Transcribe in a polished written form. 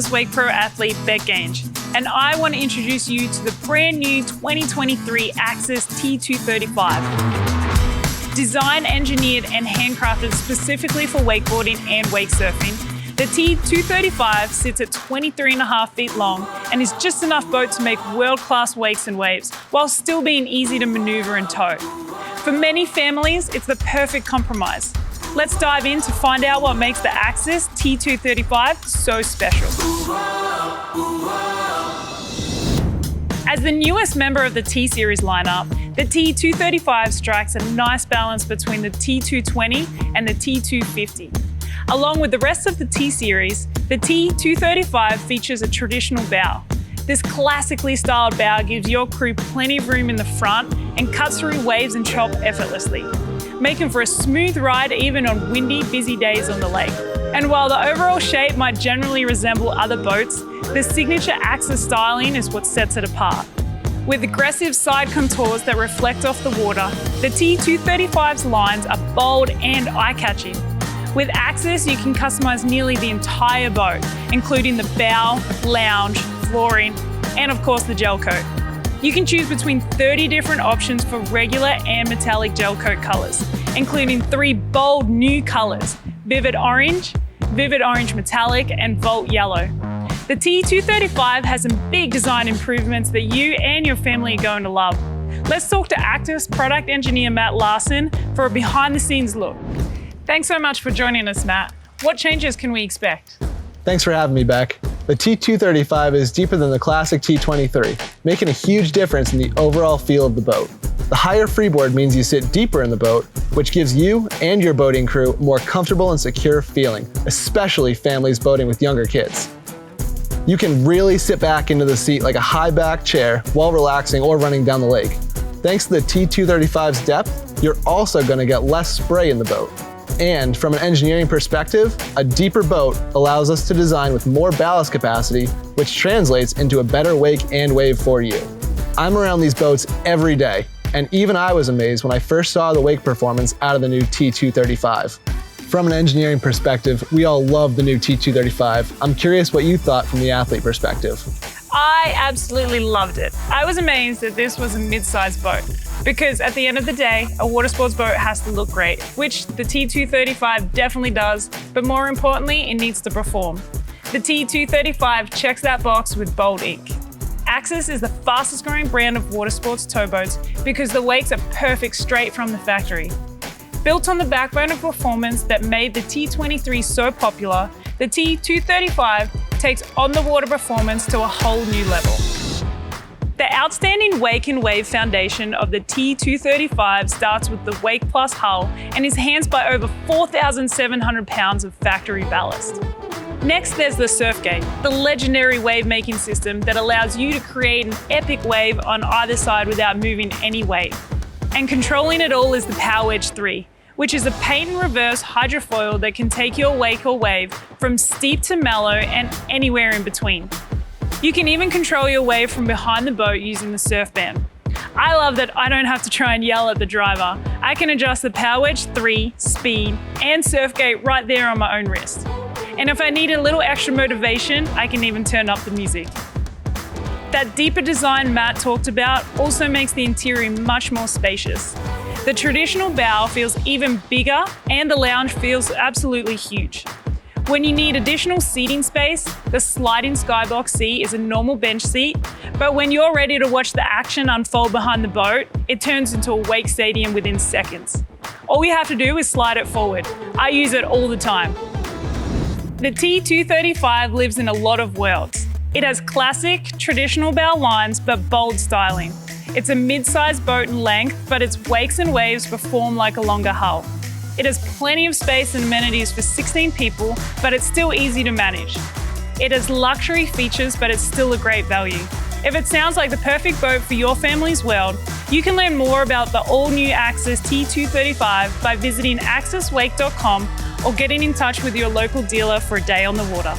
fabulous wake pro athlete, Bec Gange, and I want to introduce you to the brand new 2023 Axis T235. Designed, engineered, and handcrafted specifically for wakeboarding and wake surfing, the T235 sits at 23.5 feet long and is just enough boat to make world-class wakes and waves while still being easy to maneuver and tow. For many families, it's the perfect compromise. Let's dive in to find out what makes the Axis T235 so special. As the newest member of the T-Series lineup, the T235 strikes a nice balance between the T220 and the T250. Along with the rest of the T-Series, the T235 features a traditional bow. This classically styled bow gives your crew plenty of room in the front and cuts through waves and chop effortlessly, making for a smooth ride even on windy, busy days on the lake. And while the overall shape might generally resemble other boats, the signature Axis styling is what sets it apart. With aggressive side contours that reflect off the water, the T235's lines are bold and eye-catching. With Axis, you can customize nearly the entire boat, including the bow, lounge, flooring, and of course the gel coat. You can choose between 30 different options for regular and metallic gel coat colors, including 3 bold new colors: Vivid Orange Metallic, and Volt Yellow. The T235 has some big design improvements that you and your family are going to love. Let's talk to Axis product engineer Matt Larson for a behind-the-scenes look. Thanks so much for joining us, Matt. What changes can we expect? Thanks for having me, Bec. The T235 is deeper than the classic T23, making a huge difference in the overall feel of the boat. The higher freeboard means you sit deeper in the boat, which gives you and your boating crew a more comfortable and secure feeling, especially families boating with younger kids. You can really sit back into the seat like a high-back chair while relaxing or running down the lake. Thanks to the T235's depth, you're also going to get less spray in the boat. And from an engineering perspective, a deeper boat allows us to design with more ballast capacity, which translates into a better wake and wave for you. I'm around these boats every day, and even I was amazed when I first saw the wake performance out of the new T235. From an engineering perspective, we all love the new T235. I'm curious what you thought from the athlete perspective. I absolutely loved it. I was amazed that this was a mid-sized boat, because at the end of the day, a water sports boat has to look great, which the T235 definitely does, but more importantly, it needs to perform. The T235 checks that box with bold ink. Axis is the fastest growing brand of water sports towboats because the wakes are perfect straight from the factory. Built on the backbone of performance that made the T23 so popular, the T235 takes on-the-water performance to a whole new level. The outstanding wake and wave foundation of the T235 starts with the Wake Plus hull and is enhanced by over 4,700 pounds of factory ballast. Next, there's the Surfgate, the legendary wave-making system that allows you to create an epic wave on either side without moving any wave. And controlling it all is the Power Wedge 3, which is a paint-and-reverse hydrofoil that can take your wake or wave from steep to mellow and anywhere in between. You can even control your wave from behind the boat using the surf band. I love that I don't have to try and yell at the driver. I can adjust the Power Wedge 3, speed, and Surfgate right there on my own wrist. And if I need a little extra motivation, I can even turn up the music. That deeper design Matt talked about also makes the interior much more spacious. The traditional bow feels even bigger and the lounge feels absolutely huge. When you need additional seating space, the sliding skybox seat is a normal bench seat, but when you're ready to watch the action unfold behind the boat, it turns into a wake stadium within seconds. All you have to do is slide it forward. I use it all the time. The T235 lives in a lot of worlds. It has classic, traditional bow lines, but bold styling. It's a mid-sized boat in length, but its wakes and waves perform like a longer hull. It has plenty of space and amenities for 16 people, but it's still easy to manage. It has luxury features, but it's still a great value. If it sounds like the perfect boat for your family's world, you can learn more about the all-new Axis T235 by visiting axiswake.com or getting in touch with your local dealer for a day on the water.